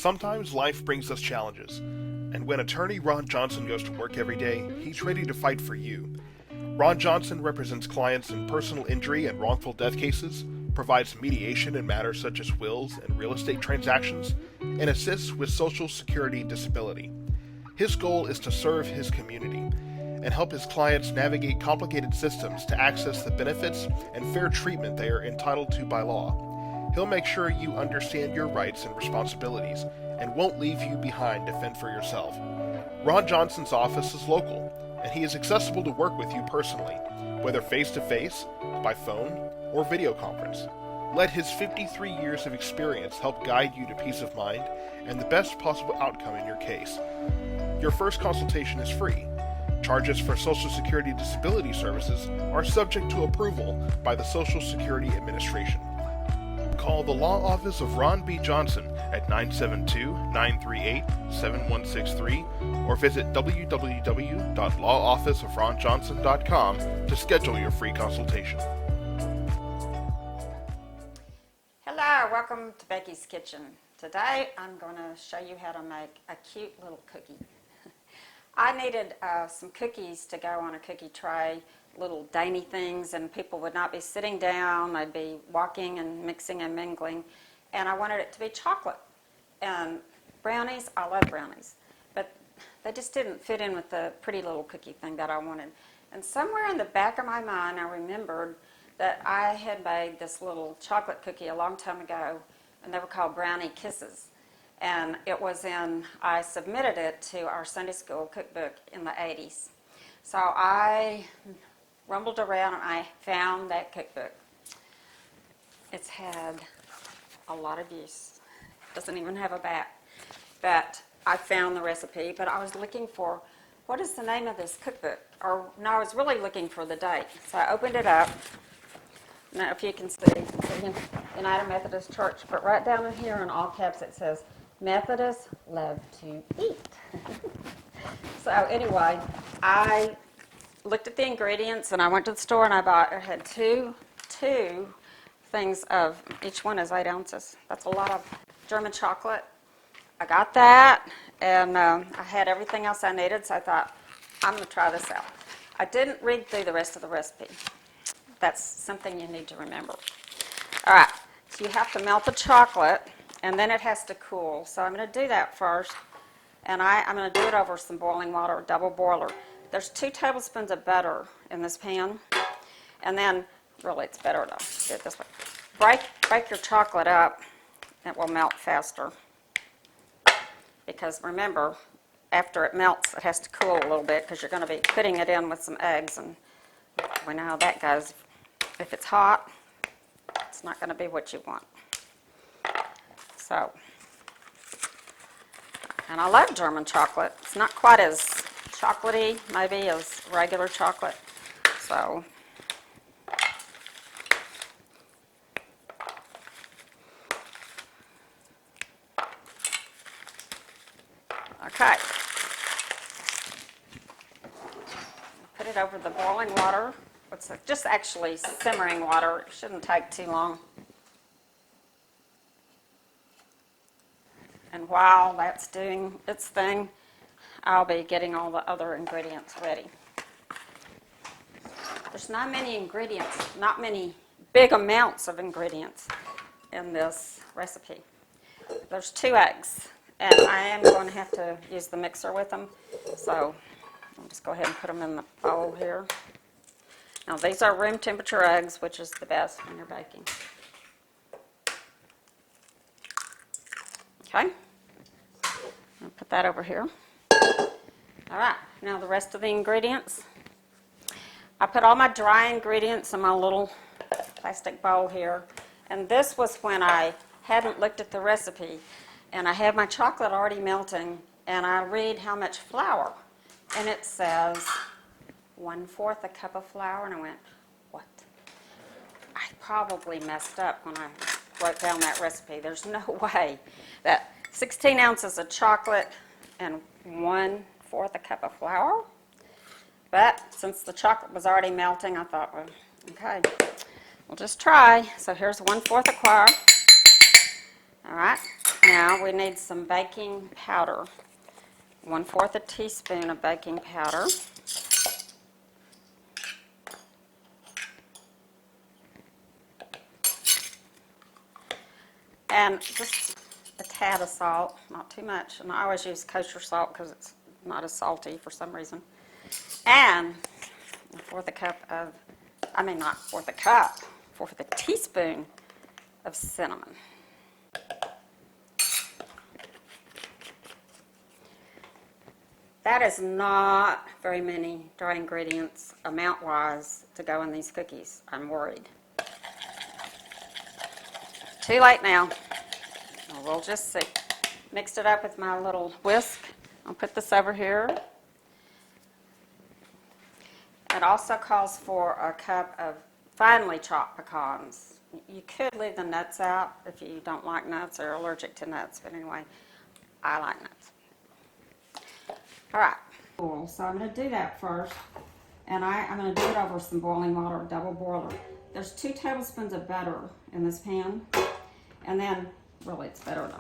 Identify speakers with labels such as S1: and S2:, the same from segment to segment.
S1: Sometimes life brings us challenges, and when attorney Ron Johnson goes to work every day, he's ready to fight for you. Ron Johnson represents clients in personal injury and wrongful death cases, provides mediation in matters such as wills and real estate transactions, and assists with Social Security disability. His goal is to serve his community and help his clients navigate complicated systems to access the benefits and fair treatment they are entitled to by law. He'll make sure you understand your rights and responsibilities and won't leave you behind to fend for yourself. Ron Johnson's office is local, and he is accessible to work with you personally, whether face-to-face, by phone, or video conference. Let his 53 years of experience help guide you to peace of mind and the best possible outcome in your case. Your first consultation is free. Charges for Social Security disability services are subject to approval by the Social Security Administration. Call the Law Office of Ron B. Johnson at 972-938-7163 or visit www.lawofficeofronjohnson.com to schedule your free consultation.
S2: Hello, welcome to Becky's Kitchen. Today I'm going to show you how to make a cute little cookie. I needed some cookies to go on a cookie tray, little dainty things, and people would not be sitting down, they'd be walking and mixing and mingling, and I wanted it to be chocolate. And brownies, I love brownies, but they just didn't fit in with the pretty little cookie thing that I wanted. And somewhere in the back of my mind I remembered that I had made this little chocolate cookie a long time ago, and they were called Brownie Kisses. And I submitted it to our Sunday school cookbook in the 80s. So I rumbled around and I found that cookbook. It's had a lot of use. Doesn't even have a back. But I found the recipe, but I was looking for, what is the name of this cookbook? I was really looking for the date. So I opened it up. Now, if you can see, United Methodist Church, but right down in here in all caps it says, Methodists love to eat. So anyway, I looked at the ingredients and I went to the store and I had two things of, each one is 8 ounces. That's a lot of German chocolate. I got that, and I had everything else I needed, so I thought, I'm going to try this out. I didn't read through the rest of the recipe. That's something you need to remember. All right, so you have to melt the chocolate, and then it has to cool. So I'm going to do that first, and I'm going to do it over some boiling water, double boiler. There's 2 tablespoons of butter in this pan, and then, really it's better to do it this way. Break your chocolate up, it will melt faster. Because remember, after it melts, it has to cool a little bit because you're going to be putting it in with some eggs, and we know how that goes. If it's hot, it's not going to be what you want. So, and I love German chocolate. It's not quite as chocolatey, maybe, as regular chocolate. So, okay. Put it over the boiling water. It's just actually simmering water. It shouldn't take too long. And while that's doing its thing, I'll be getting all the other ingredients ready. There's not many ingredients, not many big amounts of ingredients in this recipe. There's 2 eggs, and I am going to have to use the mixer with them, so I'll just go ahead and put them in the bowl here. Now these are room temperature eggs, which is the best when you're baking. Okay, I'll put that over here. All right, now the rest of the ingredients. I put all my dry ingredients in my little plastic bowl here, and this was when I hadn't looked at the recipe, and I had my chocolate already melting, and I read how much flour, and it says 1/4 a cup of flour, and I went, what? I probably messed up when I wrote down that recipe. There's no way that 16 ounces of chocolate and 1/4 a cup of flour. But since the chocolate was already melting, I thought, well, okay, we'll just try. So here's 1/4 a quart. All right, now we need some baking powder. 1/4 a teaspoon of baking powder. And just a tad of salt, not too much. And I always use kosher salt because it's not as salty for some reason. And 1/4 a cup of, not 1/4 a cup, 1/4 a teaspoon of cinnamon. That is not very many dry ingredients amount-wise to go in these cookies. I'm worried. Too late now. Well, we'll just see. Mixed it up with my little whisk. I'll put this over here. It also calls for a cup of finely chopped pecans. You could leave the nuts out if you don't like nuts or are allergic to nuts, but anyway, I like nuts. All right. So I'm going to do that first, and I'm going to do it over some boiling water, double boiler. There's 2 tablespoons of butter in this pan, and then, really it's better to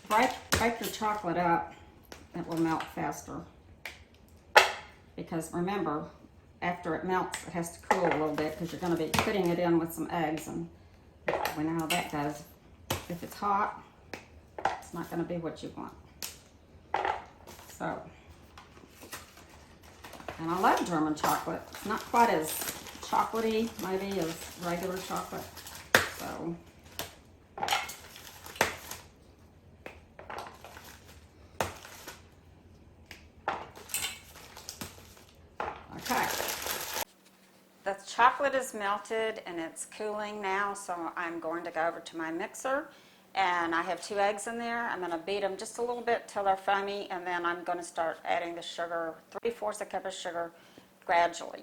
S2: break your chocolate up. It will melt faster. Because remember, after it melts, it has to cool a little bit because you're going to be putting it in with some eggs, and we know how that goes. If it's hot, it's not going to be what you want. So, and I love German chocolate. It's not quite as chocolatey, maybe, as regular chocolate. So, okay. The chocolate is melted and it's cooling now, so I'm going to go over to my mixer. And I have 2 eggs in there. I'm going to beat them just a little bit till they're foamy, and then I'm going to start adding the sugar, 3/4 a cup of sugar, gradually.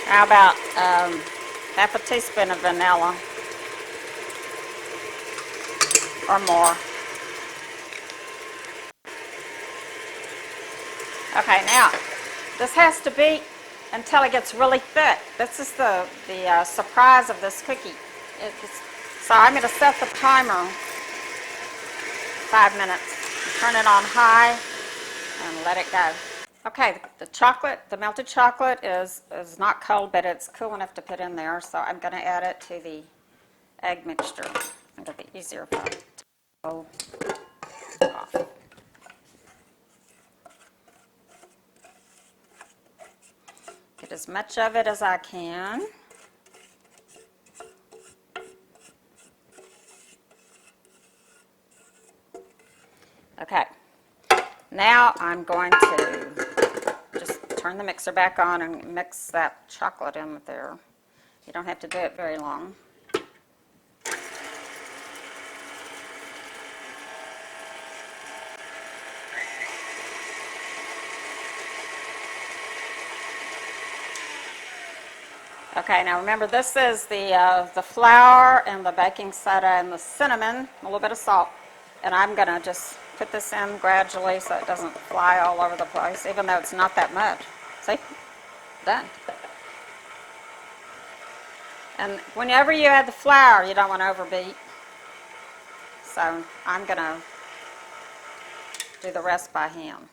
S2: How about half a teaspoon of vanilla or more? Okay, now this has to beat until it gets really thick. This is the surprise of this cookie. So I'm going to set the timer 5 minutes. Turn it on high and let it go. Okay, the melted chocolate is not cold, but it's cool enough to put in there, so I'm going to add it to the egg mixture. It'll be easier if I go off. Get as much of it as I can. Okay, now I'm going to just turn the mixer back on and mix that chocolate in with there. You don't have to do it very long. Okay, now remember this is the flour and the baking soda and the cinnamon, a little bit of salt, and I'm going to just put this in gradually so it doesn't fly all over the place, even though it's not that much. See? Done. And whenever you add the flour, you don't want to overbeat. So I'm going to do the rest by hand.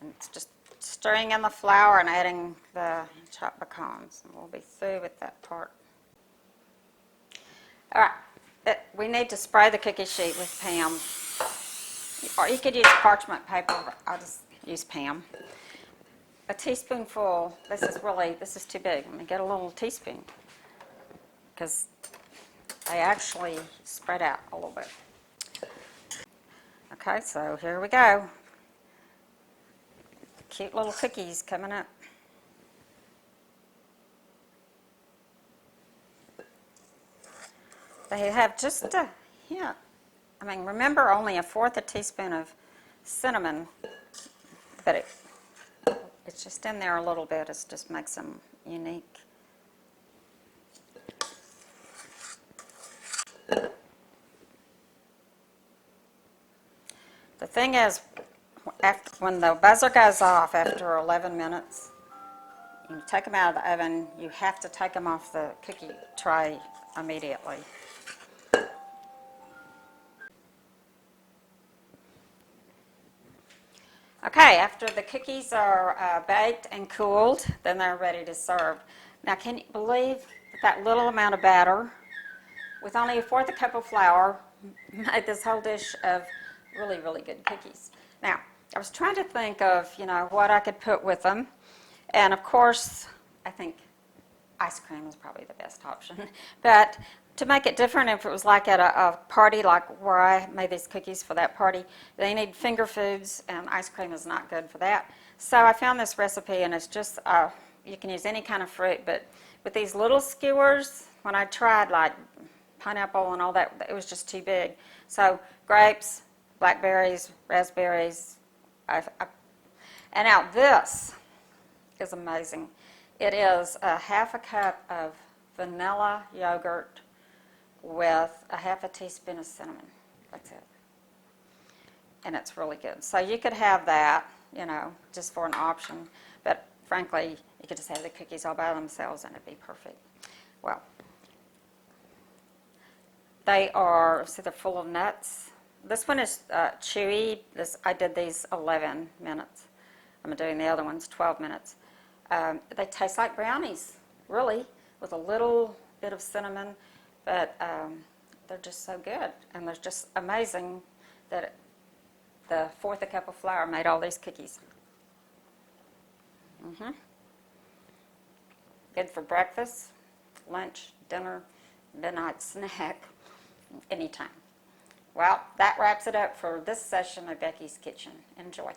S2: And it's just stirring in the flour and adding the chopped pecans. And we'll be through with that part. All right. We need to spray the cookie sheet with Pam. Or you could use parchment paper. I'll just use Pam. A teaspoonful. This is too big. Let me get a little teaspoon. Because they actually spread out a little bit. Okay, so here we go. Cute little cookies coming up. They have just a hint. I mean, remember only 1/4 a teaspoon of cinnamon, but It's just in there a little bit. It just makes them unique. The thing is, when the buzzer goes off after 11 minutes, you take them out of the oven, you have to take them off the cookie tray immediately. Okay, after the cookies are baked and cooled, then they're ready to serve. Now, can you believe that little amount of batter, with only 1/4 cup of flour, made this whole dish of really, really good cookies? Now, I was trying to think of, what I could put with them. And, of course, I think ice cream is probably the best option. But to make it different, if it was like at a party, like where I made these cookies for that party, they need finger foods, and ice cream is not good for that. So I found this recipe, and it's just, you can use any kind of fruit, but with these little skewers, when I tried like pineapple and all that, it was just too big. So grapes, blackberries, raspberries, and now this is amazing. It is a 1/2 cup of vanilla yogurt with a 1/2 teaspoon of cinnamon. That's it. And it's really good. So you could have that, just for an option. But frankly, you could just have the cookies all by themselves and it'd be perfect. Well, they're full of nuts. This one is chewy. I did these 11 minutes. I'm doing the other ones 12 minutes. They taste like brownies, really, with a little bit of cinnamon, but they're just so good. And they're just amazing that the 1/4 cup of flour made all these cookies. Good for breakfast, lunch, dinner, midnight snack, anytime. Well, that wraps it up for this session of Becky's Kitchen. Enjoy.